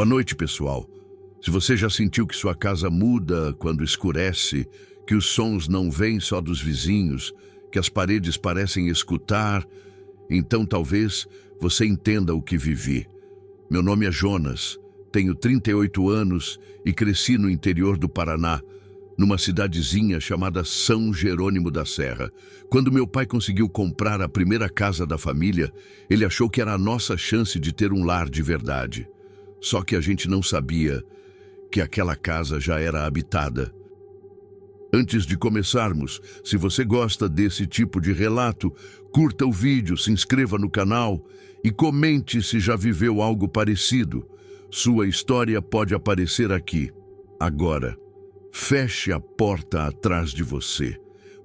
Boa noite, pessoal. Se você já sentiu que sua casa muda quando escurece, que os sons não vêm só dos vizinhos, que as paredes parecem escutar, então talvez você entenda o que vivi. Meu nome é Jonas, tenho 38 anos e cresci no interior do Paraná, numa cidadezinha chamada São Jerônimo da Serra. Quando meu pai conseguiu comprar a primeira casa da família, ele achou que era a nossa chance de ter um lar de verdade. Só que a gente não sabia que aquela casa já era habitada. Antes de começarmos, se você gosta desse tipo de relato, curta o vídeo, se inscreva no canal e comente se já viveu algo parecido. Sua história pode aparecer aqui. Agora, feche a porta atrás de você,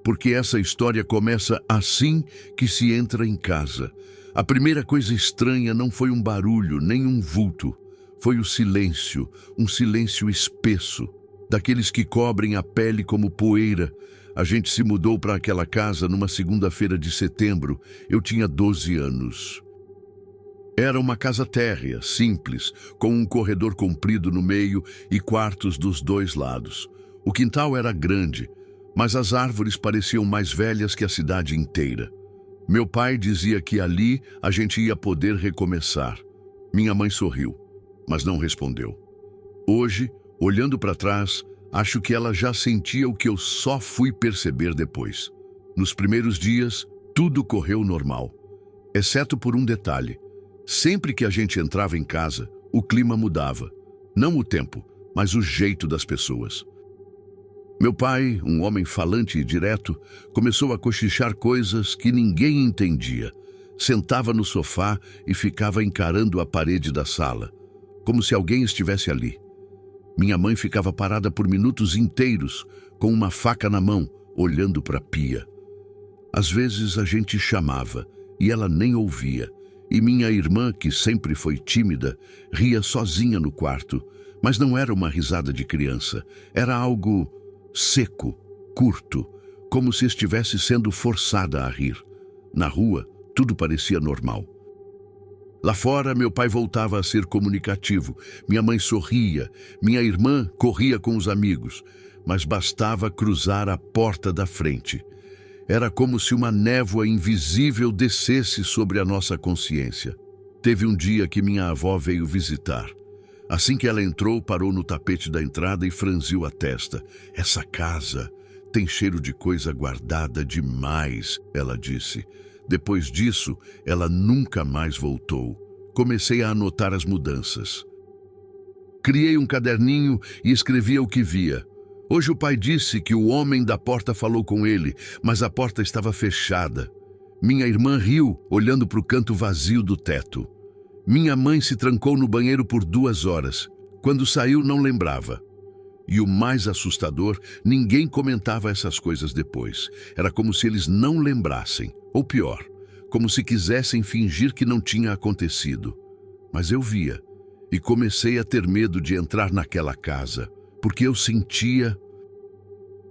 porque essa história começa assim que se entra em casa. A primeira coisa estranha não foi um barulho, nem um vulto. Foi o silêncio, um silêncio espesso, daqueles que cobrem a pele como poeira. A gente se mudou para aquela casa numa segunda-feira de setembro. Eu tinha 12 anos. Era uma casa térrea, simples, com um corredor comprido no meio e quartos dos dois lados. O quintal era grande, mas as árvores pareciam mais velhas que a cidade inteira. Meu pai dizia que ali a gente ia poder recomeçar. Minha mãe sorriu, mas não respondeu. Hoje, olhando para trás, acho que ela já sentia o que eu só fui perceber depois. Nos primeiros dias, tudo correu normal, exceto por um detalhe. Sempre que a gente entrava em casa, o clima mudava. Não o tempo, mas o jeito das pessoas. Meu pai, um homem falante e direto, começou a cochichar coisas que ninguém entendia. Sentava no sofá e ficava encarando a parede da sala, como se alguém estivesse ali. Minha mãe ficava parada por minutos inteiros, com uma faca na mão, olhando para a pia. Às vezes a gente chamava, e ela nem ouvia. E minha irmã, que sempre foi tímida, ria sozinha no quarto. Mas não era uma risada de criança. Era algo seco, curto, como se estivesse sendo forçada a rir. Na rua, tudo parecia normal. Lá fora, meu pai voltava a ser comunicativo. Minha mãe sorria. Minha irmã corria com os amigos. Mas bastava cruzar a porta da frente. Era como se uma névoa invisível descesse sobre a nossa consciência. Teve um dia que minha avó veio visitar. Assim que ela entrou, parou no tapete da entrada e franziu a testa. Essa casa tem cheiro de coisa guardada demais, ela disse. Depois disso, ela nunca mais voltou. Comecei a anotar as mudanças. Criei um caderninho e escrevia o que via. Hoje o pai disse que o homem da porta falou com ele, mas a porta estava fechada. Minha irmã riu, olhando para o canto vazio do teto. Minha mãe se trancou no banheiro por 2 horas. Quando saiu, não lembrava. E o mais assustador, ninguém comentava essas coisas depois. Era como se eles não lembrassem. Ou pior, como se quisessem fingir que não tinha acontecido. Mas eu via, e comecei a ter medo de entrar naquela casa, porque eu sentia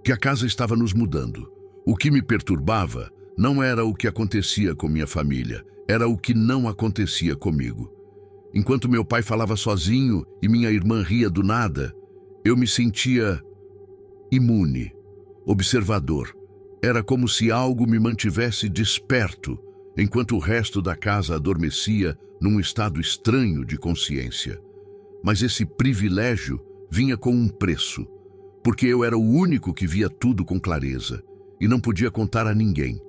que a casa estava nos mudando. O que me perturbava não era o que acontecia com minha família, era o que não acontecia comigo. Enquanto meu pai falava sozinho e minha irmã ria do nada, eu me sentia imune, observador. Era como se algo me mantivesse desperto, enquanto o resto da casa adormecia num estado estranho de consciência. Mas esse privilégio vinha com um preço, porque eu era o único que via tudo com clareza e não podia contar a ninguém.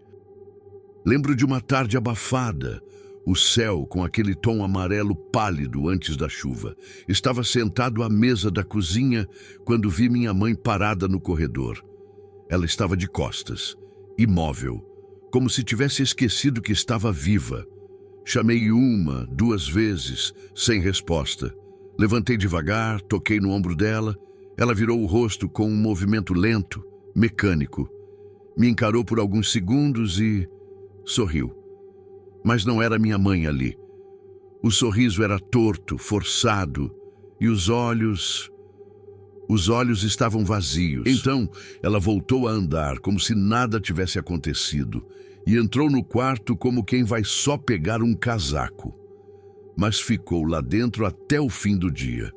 Lembro de uma tarde abafada, o céu com aquele tom amarelo pálido antes da chuva. Estava sentado à mesa da cozinha quando vi minha mãe parada no corredor. Ela estava de costas, imóvel, como se tivesse esquecido que estava viva. Chamei 1, 2 vezes, sem resposta. Levantei devagar, toquei no ombro dela. Ela virou o rosto com um movimento lento, mecânico. Me encarou por alguns segundos e sorriu. Mas não era minha mãe ali. O sorriso era torto, forçado, e os olhos estavam vazios. Então, ela voltou a andar como se nada tivesse acontecido e entrou no quarto como quem vai só pegar um casaco. mas ficou lá dentro até o fim do dia.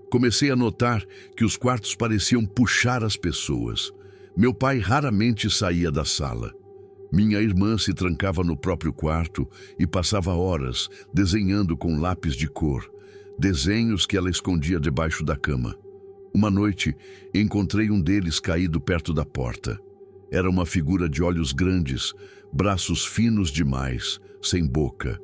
Comecei a notar que os quartos pareciam puxar as pessoas. Meu pai raramente saía da sala. Minha irmã se trancava no próprio quarto e passava horas desenhando com lápis de cor, desenhos que ela escondia debaixo da cama. Uma noite, encontrei um deles caído perto da porta. Era uma figura de olhos grandes, braços finos demais, sem boca.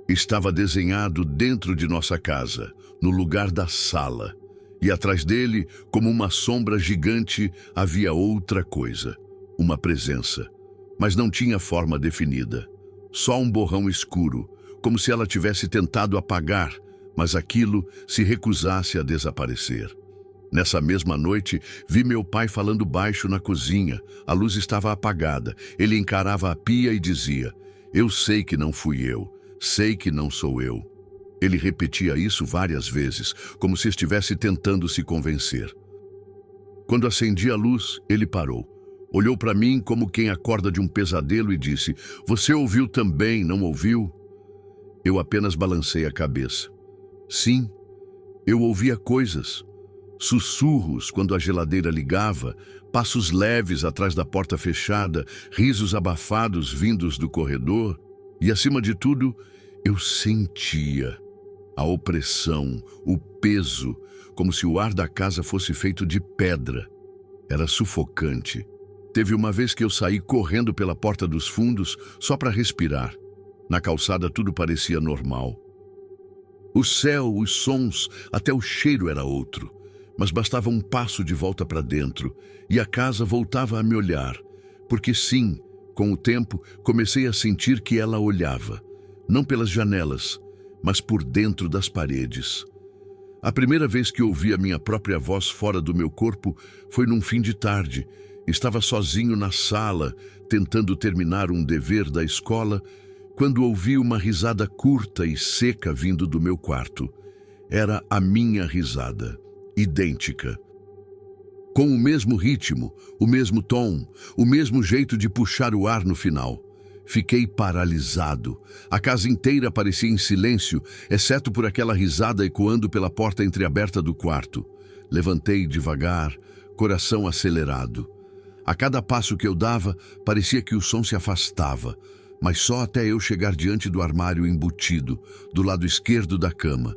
Estava desenhado dentro de nossa casa, no lugar da sala, e atrás dele, como uma sombra gigante, havia outra coisa, uma presença, mas não tinha forma definida. Só um borrão escuro, como se ela tivesse tentado apagar, mas aquilo se recusasse a desaparecer. Nessa mesma noite, vi meu pai falando baixo na cozinha. A luz estava apagada. Ele encarava a pia e dizia: "Eu sei que não fui eu. Sei que não sou eu." Ele repetia isso várias vezes, como se estivesse tentando se convencer. Quando acendi a luz, ele parou. Olhou para mim como quem acorda de um pesadelo e disse: "Você ouviu também, não ouviu?" Eu apenas balancei a cabeça. Sim, eu ouvia coisas. Sussurros quando a geladeira ligava, passos leves atrás da porta fechada, risos abafados vindos do corredor. E, acima de tudo, eu sentia a opressão, o peso, como se o ar da casa fosse feito de pedra. Era sufocante. Teve uma vez que eu saí correndo pela porta dos fundos só para respirar. Na calçada tudo parecia normal. O céu, os sons, até o cheiro era outro. Mas bastava um passo de volta para dentro e a casa voltava a me olhar. Porque sim, com o tempo, comecei a sentir que ela olhava. Não pelas janelas, mas por dentro das paredes. A primeira vez que ouvi a minha própria voz fora do meu corpo foi num fim de tarde. Estava sozinho na sala, tentando terminar um dever da escola, quando ouvi uma risada curta e seca vindo do meu quarto. Era a minha risada, idêntica. Com o mesmo ritmo, o mesmo tom, o mesmo jeito de puxar o ar no final. Fiquei paralisado. A casa inteira parecia em silêncio, exceto por aquela risada ecoando pela porta entreaberta do quarto. Levantei devagar, coração acelerado. A cada passo que eu dava, parecia que o som se afastava, mas só até eu chegar diante do armário embutido, do lado esquerdo da cama.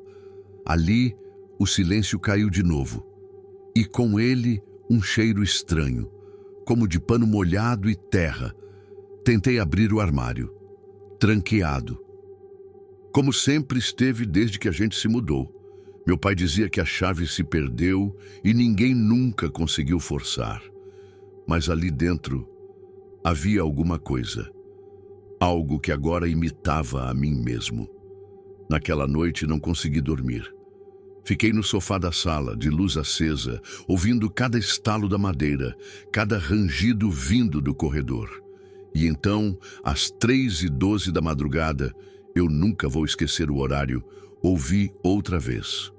Ali, o silêncio caiu de novo. E com ele, um cheiro estranho, como de pano molhado e terra. Tentei abrir o armário. Tranqueado. Como sempre esteve desde que a gente se mudou. Meu pai dizia que a chave se perdeu e ninguém nunca conseguiu forçar. Mas ali dentro havia alguma coisa. Algo que agora imitava a mim mesmo. Naquela noite não consegui dormir. Fiquei no sofá da sala, de luz acesa, ouvindo cada estalo da madeira, cada rangido vindo do corredor. E então, às 3h12 da madrugada, eu nunca vou esquecer o horário, ouvi outra vez.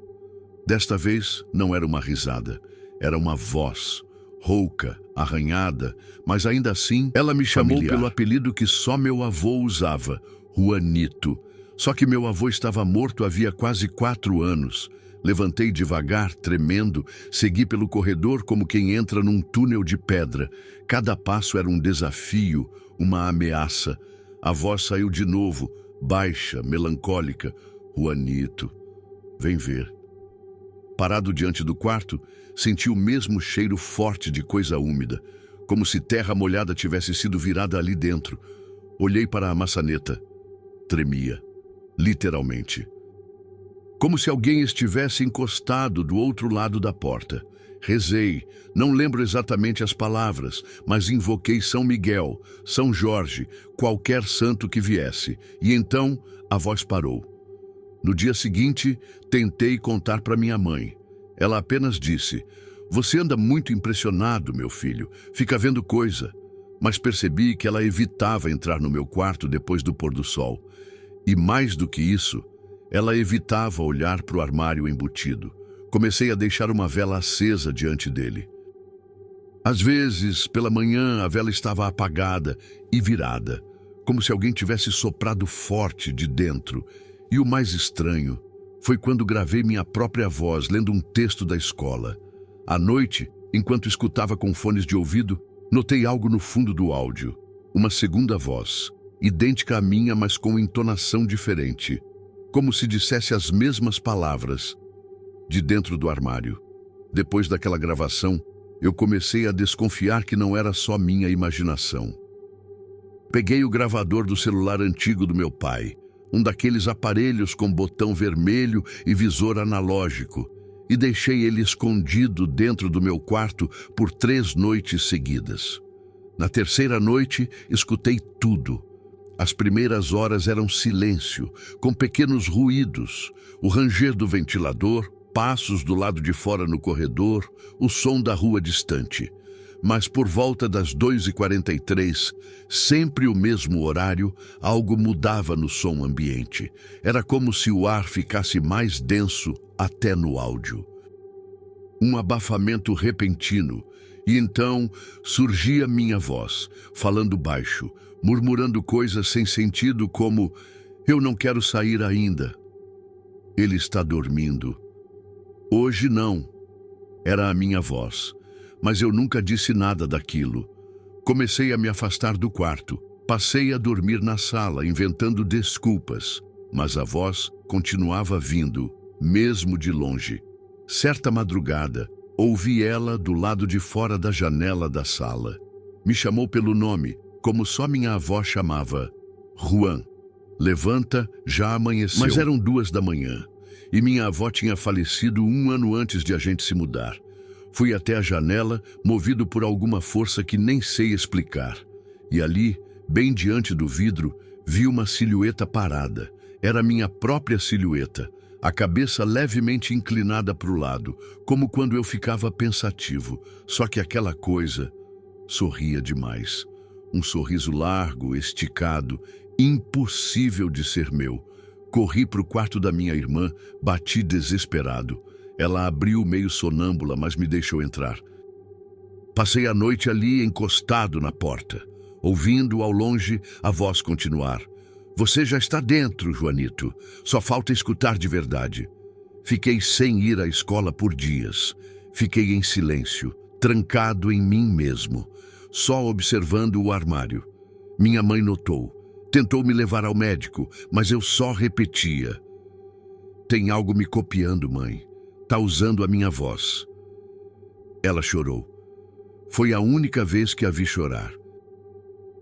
Desta vez, não era uma risada, era uma voz, rouca, arranhada, mas ainda assim, ela me chamou pelo apelido que só meu avô usava, Juanito. Só que meu avô estava morto havia quase 4 anos. Levantei devagar, tremendo, segui pelo corredor como quem entra num túnel de pedra. Cada passo era um desafio, uma ameaça. A voz saiu de novo, baixa, melancólica. Juanito, vem ver. Parado diante do quarto, senti o mesmo cheiro forte de coisa úmida, como se terra molhada tivesse sido virada ali dentro. Olhei para a maçaneta. Tremia, literalmente. Como se alguém estivesse encostado do outro lado da porta. Rezei, não lembro exatamente as palavras, mas invoquei São Miguel, São Jorge, qualquer santo que viesse. E então a voz parou. No dia seguinte, tentei contar para minha mãe. Ela apenas disse: "Você anda muito impressionado, meu filho, fica vendo coisa." Mas percebi que ela evitava entrar no meu quarto depois do pôr do sol. E mais do que isso, ela evitava olhar para o armário embutido. Comecei a deixar uma vela acesa diante dele. Às vezes, pela manhã, a vela estava apagada e virada, como se alguém tivesse soprado forte de dentro. E o mais estranho foi quando gravei minha própria voz lendo um texto da escola. À noite, enquanto escutava com fones de ouvido, notei algo no fundo do áudio. Uma segunda voz, idêntica à minha, mas com entonação diferente, como se dissesse as mesmas palavras, de dentro do armário. Depois daquela gravação, eu comecei a desconfiar que não era só minha imaginação. Peguei o gravador do celular antigo do meu pai, um daqueles aparelhos com botão vermelho e visor analógico, e deixei ele escondido dentro do meu quarto por 3 noites seguidas. Na terceira noite, escutei tudo. As primeiras horas eram silêncio, com pequenos ruídos, o ranger do ventilador, passos do lado de fora no corredor, o som da rua distante. Mas por volta das 2h43, sempre o mesmo horário, algo mudava no som ambiente. Era como se o ar ficasse mais denso até no áudio. Um abafamento repentino, e então surgia minha voz, falando baixo, murmurando coisas sem sentido como: "Eu não quero sair ainda. Ele está dormindo. Hoje não." Era a minha voz, mas eu nunca disse nada daquilo. Comecei a me afastar do quarto. Passei a dormir na sala, inventando desculpas, mas a voz continuava vindo, mesmo de longe. Certa madrugada, ouvi ela do lado de fora da janela da sala. Me chamou pelo nome, como só minha avó chamava: "Juan, levanta, já amanheceu." Mas eram 2 da manhã, e minha avó tinha falecido 1 ano antes de a gente se mudar. Fui até a janela, movido por alguma força que nem sei explicar. E ali, bem diante do vidro, vi uma silhueta parada. Era minha própria silhueta, a cabeça levemente inclinada para o lado, como quando eu ficava pensativo. Só que aquela coisa sorria demais. Um sorriso largo, esticado, impossível de ser meu. Corri para o quarto da minha irmã, bati desesperado. Ela abriu meio sonâmbula, mas me deixou entrar. Passei a noite ali encostado na porta, ouvindo ao longe a voz continuar: "Você já está dentro, Joanito. Só falta escutar de verdade." Fiquei sem ir à escola por dias. Fiquei em silêncio, trancado em mim mesmo, só observando o armário. Minha mãe notou. Tentou me levar ao médico, mas eu só repetia: "Tem algo me copiando, mãe. Tá usando a minha voz." Ela chorou. Foi a única vez que a vi chorar.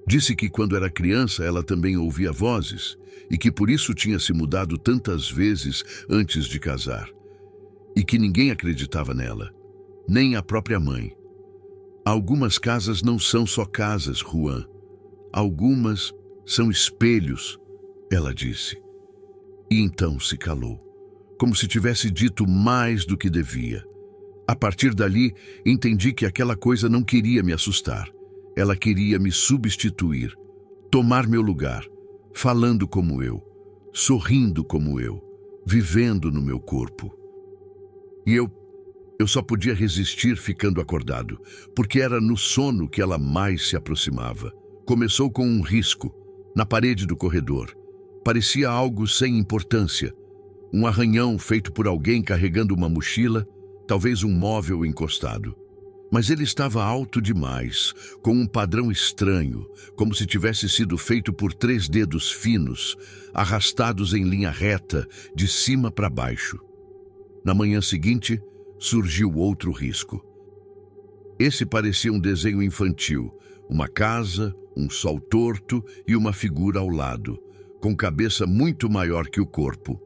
Disse que quando era criança ela também ouvia vozes e que por isso tinha se mudado tantas vezes antes de casar. E que ninguém acreditava nela, nem a própria mãe. "Algumas casas não são só casas, Juan. Algumas são espelhos," ela disse. E então se calou, como se tivesse dito mais do que devia. A partir dali, entendi que aquela coisa não queria me assustar. Ela queria me substituir, tomar meu lugar, falando como eu, sorrindo como eu, vivendo no meu corpo. E eu só podia resistir ficando acordado, porque era no sono que ela mais se aproximava. Começou com um risco, na parede do corredor. Parecia algo sem importância. Um arranhão feito por alguém carregando uma mochila, talvez um móvel encostado. Mas ele estava alto demais, com um padrão estranho, como se tivesse sido feito por 3 dedos finos, arrastados em linha reta, de cima para baixo. Na manhã seguinte, surgiu outro risco. Esse parecia um desenho infantil, uma casa, um sol torto e uma figura ao lado, com cabeça muito maior que o corpo.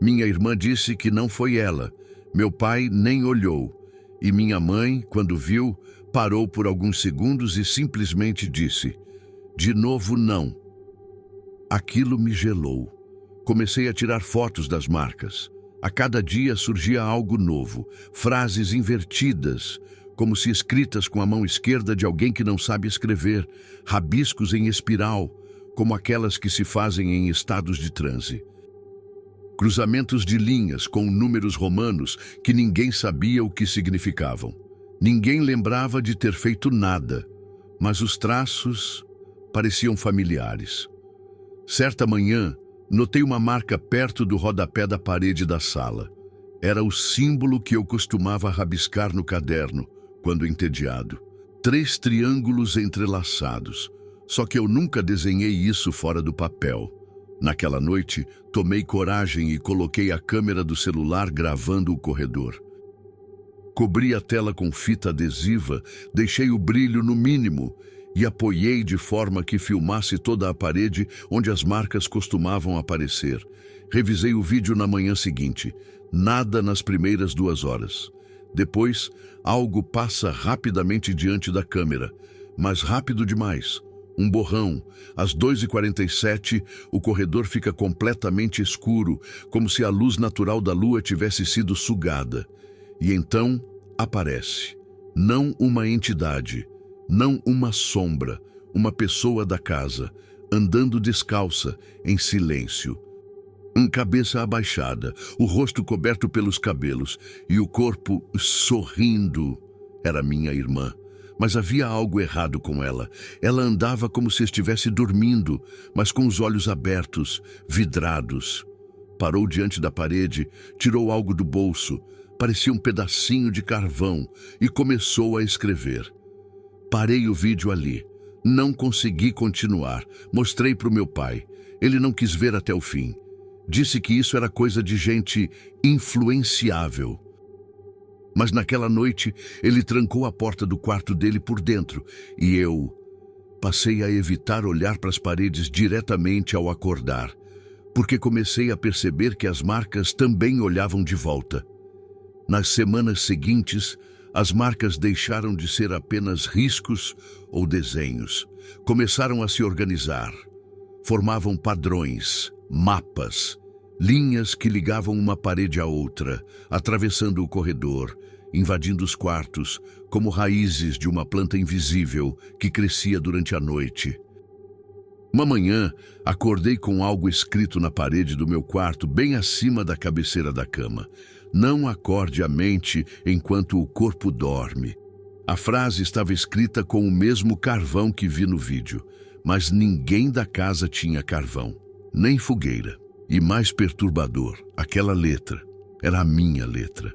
Minha irmã disse que não foi ela. Meu pai nem olhou. E minha mãe, quando viu, parou por alguns segundos e simplesmente disse: "De novo, não." Aquilo me gelou. Comecei a tirar fotos das marcas. A cada dia surgia algo novo, frases invertidas, como se escritas com a mão esquerda de alguém que não sabe escrever, rabiscos em espiral, como aquelas que se fazem em estados de transe. Cruzamentos de linhas com números romanos que ninguém sabia o que significavam. Ninguém lembrava de ter feito nada, mas os traços pareciam familiares. Certa manhã, Notei uma marca perto do rodapé da parede da sala. Era o símbolo que eu costumava rabiscar no caderno, quando entediado. 3 triângulos entrelaçados. Só que eu nunca desenhei isso fora do papel. Naquela noite, tomei coragem e coloquei a câmera do celular gravando o corredor. Cobri a tela com fita adesiva, deixei o brilho no mínimo e apoiei de forma que filmasse toda a parede onde as marcas costumavam aparecer. Revisei o vídeo na manhã seguinte. Nada nas primeiras 2 horas. Depois, algo passa rapidamente diante da câmera, mas rápido demais. Um borrão. Às 2h47, o corredor fica completamente escuro, como se a luz natural da lua tivesse sido sugada. E então aparece. Não uma entidade, não uma sombra, uma pessoa da casa, andando descalça, em silêncio. Cabeça abaixada, o rosto coberto pelos cabelos e o corpo sorrindo. Era minha irmã. Mas havia algo errado com ela. Ela andava como se estivesse dormindo, mas com os olhos abertos, vidrados. Parou diante da parede, tirou algo do bolso, parecia um pedacinho de carvão, e começou a escrever. Parei o vídeo ali. Não consegui continuar. Mostrei para o meu pai. Ele não quis ver até o fim. Disse que isso era coisa de gente influenciável. Mas naquela noite, ele trancou a porta do quarto dele por dentro e eu passei a evitar olhar para as paredes diretamente ao acordar, porque comecei a perceber que as marcas também olhavam de volta. Nas semanas seguintes, as marcas deixaram de ser apenas riscos ou desenhos. Começaram a se organizar. Formavam padrões, mapas, linhas que ligavam uma parede à outra, atravessando o corredor, invadindo os quartos, como raízes de uma planta invisível que crescia durante a noite. Uma manhã, acordei com algo escrito na parede do meu quarto, bem acima da cabeceira da cama. Não acorde a mente enquanto o corpo dorme. A frase estava escrita com o mesmo carvão que vi no vídeo, mas ninguém da casa tinha carvão, nem fogueira. E mais perturbador, aquela letra era a minha letra.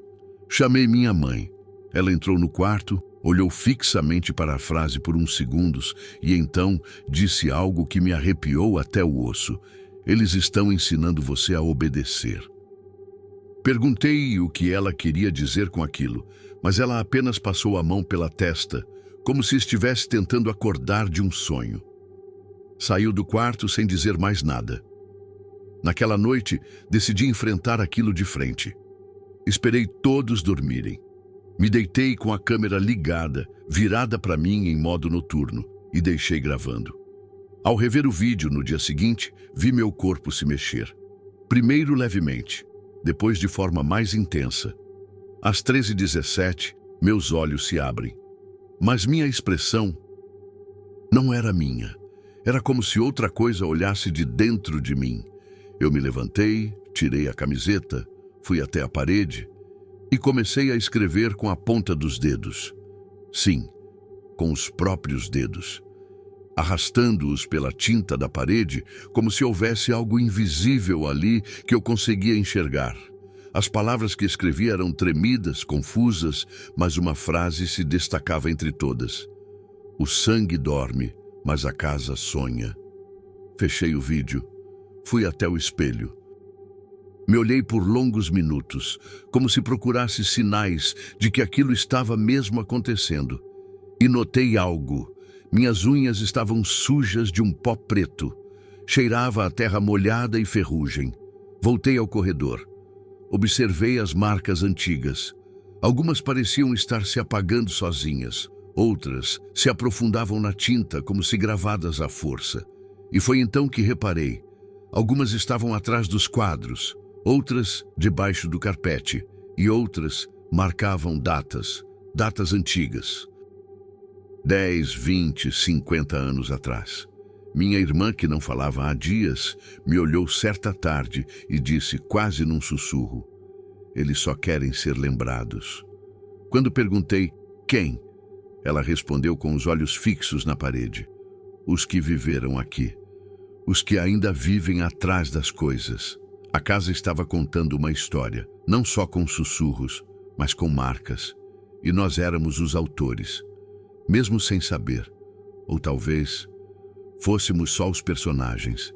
Chamei minha mãe. Ela entrou no quarto, olhou fixamente para a frase por uns segundos e então disse algo que me arrepiou até o osso. Eles estão ensinando você a obedecer. Perguntei o que ela queria dizer com aquilo, mas ela apenas passou a mão pela testa, como se estivesse tentando acordar de um sonho. Saiu do quarto sem dizer mais nada. Naquela noite, decidi enfrentar aquilo de frente. Esperei todos dormirem. Me deitei com a câmera ligada, virada para mim em modo noturno, e deixei gravando. Ao rever o vídeo no dia seguinte, vi meu corpo se mexer. Primeiro levemente, depois de forma mais intensa. Às 13h17, meus olhos se abrem. Mas minha expressão não era minha. Era como se outra coisa olhasse de dentro de mim. Eu me levantei, tirei a camiseta, fui até a parede e comecei a escrever com a ponta dos dedos. Sim, com os próprios dedos, arrastando-os pela tinta da parede, como se houvesse algo invisível ali que eu conseguia enxergar. As palavras que escrevi eram tremidas, confusas, mas uma frase se destacava entre todas. O sangue dorme, mas a casa sonha. Fechei o vídeo. Fui até o espelho. Me olhei por longos minutos, como se procurasse sinais de que aquilo estava mesmo acontecendo. E notei algo. Minhas unhas estavam sujas de um pó preto. Cheirava a terra molhada e ferrugem. Voltei ao corredor. Observei as marcas antigas. Algumas pareciam estar se apagando sozinhas. Outras se aprofundavam na tinta, como se gravadas à força. E foi então que reparei. Algumas estavam atrás dos quadros, outras debaixo do carpete, e outras marcavam datas antigas. 10, 20, 50 anos atrás. Minha irmã, que não falava há dias, me olhou certa tarde e disse quase num sussurro: "Eles só querem ser lembrados." Quando perguntei quem, ela respondeu com os olhos fixos na parede: "Os que viveram aqui." os que ainda vivem atrás das coisas. A casa estava contando uma história, não só com sussurros, mas com marcas. E nós éramos os autores, mesmo sem saber. Ou talvez fôssemos só os personagens.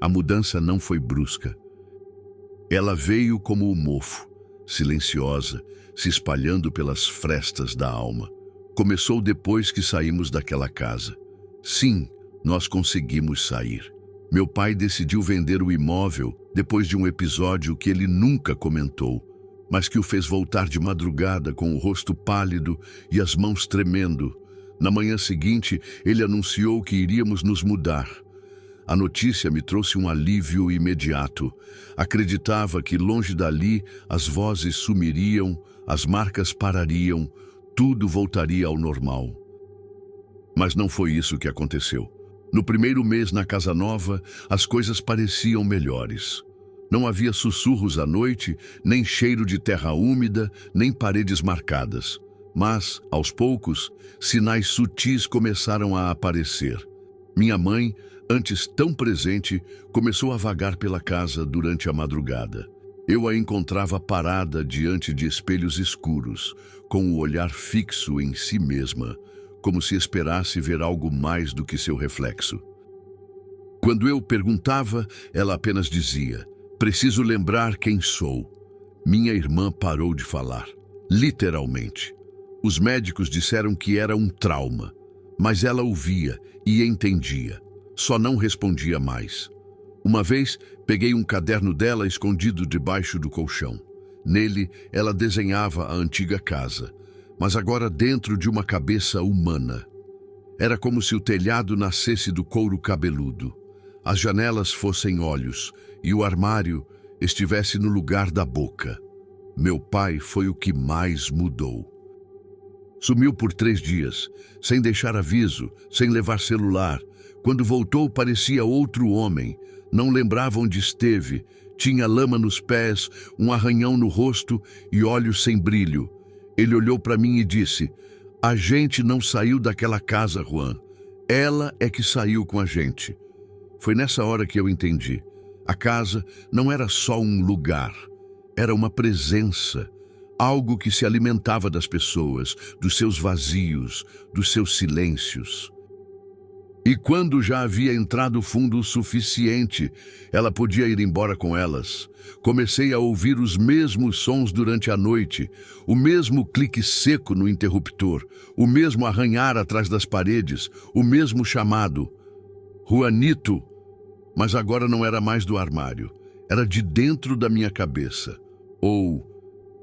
A mudança não foi brusca. Ela veio como o mofo, silenciosa, se espalhando pelas frestas da alma. Começou depois que saímos daquela casa. Sim, nós conseguimos sair. Meu pai decidiu vender o imóvel depois de um episódio que ele nunca comentou, mas que o fez voltar de madrugada com o rosto pálido e as mãos tremendo. Na manhã seguinte, ele anunciou que iríamos nos mudar. A notícia me trouxe um alívio imediato. Acreditava que longe dali as vozes sumiriam, as marcas parariam, tudo voltaria ao normal. Mas não foi isso que aconteceu. No primeiro mês na casa nova, as coisas pareciam melhores. Não havia sussurros à noite, nem cheiro de terra úmida, nem paredes marcadas. Mas, aos poucos, sinais sutis começaram a aparecer. Minha mãe, antes tão presente, começou a vagar pela casa durante a madrugada. Eu a encontrava parada diante de espelhos escuros, com o olhar fixo em si mesma, como se esperasse ver algo mais do que seu reflexo. Quando eu perguntava, ela apenas dizia: "Preciso lembrar quem sou." Minha irmã parou de falar, literalmente. Os médicos disseram que era um trauma, mas ela ouvia e entendia, só não respondia mais. Uma vez, peguei um caderno dela escondido debaixo do colchão. Nele, ela desenhava a antiga casa, mas agora dentro de uma cabeça humana. Era como se o telhado nascesse do couro cabeludo, as janelas fossem olhos e o armário estivesse no lugar da boca. Meu pai foi o que mais mudou. Sumiu por 3 dias, sem deixar aviso, sem levar celular. Quando voltou, parecia outro homem. Não lembrava onde esteve. Tinha lama nos pés, um arranhão no rosto e olhos sem brilho. Ele olhou para mim e disse: "A gente não saiu daquela casa, Juan. Ela é que saiu com a gente." Foi nessa hora que eu entendi. A casa não era só um lugar. Era uma presença. Algo que se alimentava das pessoas, dos seus vazios, dos seus silêncios. E quando já havia entrado fundo o suficiente, ela podia ir embora com elas. Comecei a ouvir os mesmos sons durante a noite, o mesmo clique seco no interruptor, o mesmo arranhar atrás das paredes, o mesmo chamado. Juanito! Mas agora não era mais do armário, era de dentro da minha cabeça. Ou,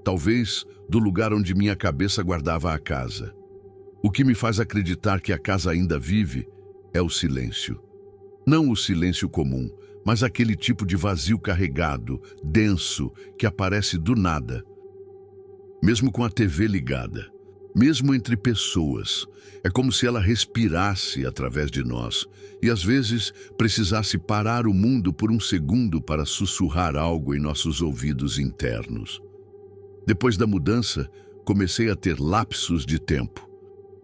talvez, do lugar onde minha cabeça guardava a casa. O que me faz acreditar que a casa ainda vive é o silêncio. Não o silêncio comum, mas aquele tipo de vazio carregado, denso, que aparece do nada. Mesmo com a TV ligada, mesmo entre pessoas, é como se ela respirasse através de nós e às vezes precisasse parar o mundo por um segundo para sussurrar algo em nossos ouvidos internos. Depois da mudança, comecei a ter lapsos de tempo.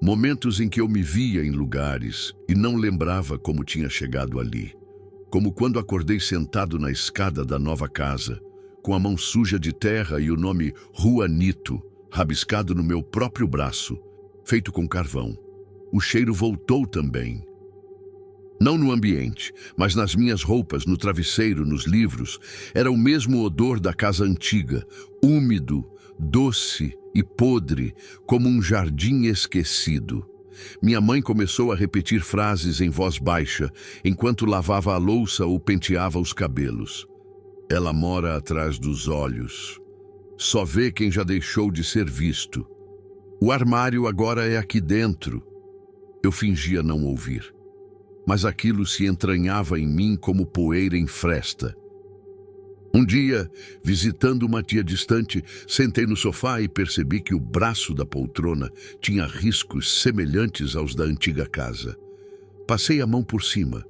Momentos em que eu me via em lugares e não lembrava como tinha chegado ali. Como quando acordei sentado na escada da nova casa, com a mão suja de terra e o nome Juanito rabiscado no meu próprio braço, feito com carvão. O cheiro voltou também. Não no ambiente, mas nas minhas roupas, no travesseiro, nos livros. Era o mesmo odor da casa antiga, úmido, doce e podre, como um jardim esquecido. Minha mãe começou a repetir frases em voz baixa, enquanto lavava a louça ou penteava os cabelos. Ela mora atrás dos olhos. Só vê quem já deixou de ser visto. O armário agora é aqui dentro. Eu fingia não ouvir. Mas aquilo se entranhava em mim como poeira em fresta. Um dia, visitando uma tia distante, sentei no sofá e percebi que o braço da poltrona tinha riscos semelhantes aos da antiga casa. Passei a mão por cima.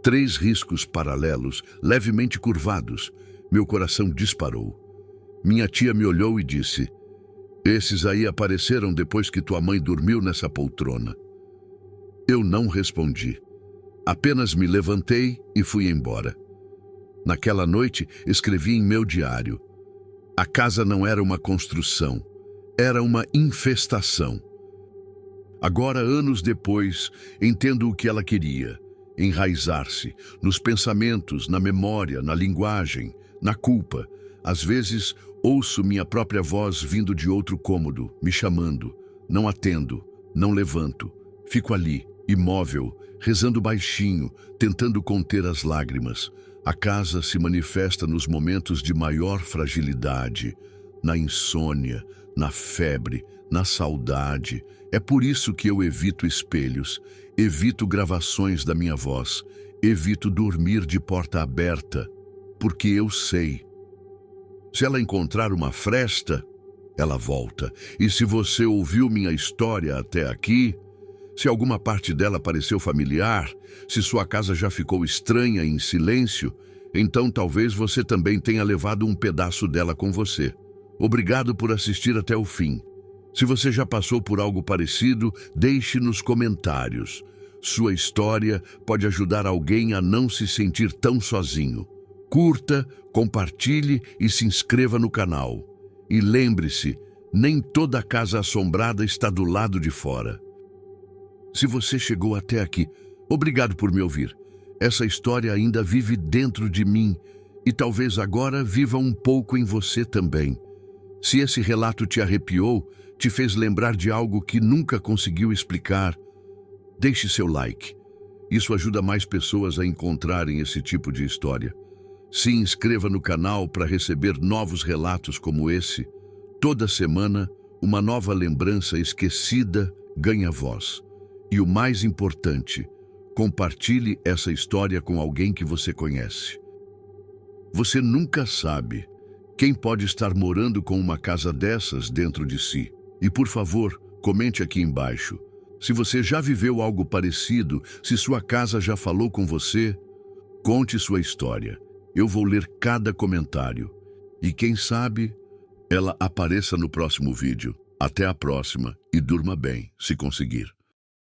3 riscos paralelos, levemente curvados. Meu coração disparou. Minha tia me olhou e disse: "Esses aí apareceram depois que tua mãe dormiu nessa poltrona." Eu não respondi. Apenas me levantei e fui embora. Naquela noite, escrevi em meu diário: a casa não era uma construção, era uma infestação. Agora, anos depois, entendo o que ela queria: enraizar-se nos pensamentos, na memória, na linguagem, na culpa. Às vezes, ouço minha própria voz vindo de outro cômodo, me chamando. Não atendo, não levanto. Fico ali, imóvel, rezando baixinho, tentando conter as lágrimas. A casa se manifesta nos momentos de maior fragilidade, na insônia, na febre, na saudade. É por isso que eu evito espelhos, evito gravações da minha voz, evito dormir de porta aberta, porque eu sei. Se ela encontrar uma fresta, ela volta. E se você ouviu minha história até aqui, se alguma parte dela pareceu familiar, se sua casa já ficou estranha em silêncio, então talvez você também tenha levado um pedaço dela com você. Obrigado por assistir até o fim. Se você já passou por algo parecido, deixe nos comentários. Sua história pode ajudar alguém a não se sentir tão sozinho. Curta, compartilhe e se inscreva no canal. E lembre-se, nem toda casa assombrada está do lado de fora. Se você chegou até aqui, obrigado por me ouvir. Essa história ainda vive dentro de mim e talvez agora viva um pouco em você também. Se esse relato te arrepiou, te fez lembrar de algo que nunca conseguiu explicar, deixe seu like. Isso ajuda mais pessoas a encontrarem esse tipo de história. Se inscreva no canal para receber novos relatos como esse. Toda semana, uma nova lembrança esquecida ganha voz. E o mais importante, compartilhe essa história com alguém que você conhece. Você nunca sabe quem pode estar morando com uma casa dessas dentro de si. E por favor, comente aqui embaixo. Se você já viveu algo parecido, se sua casa já falou com você, conte sua história. Eu vou ler cada comentário. E quem sabe, ela apareça no próximo vídeo. Até a próxima e durma bem, se conseguir.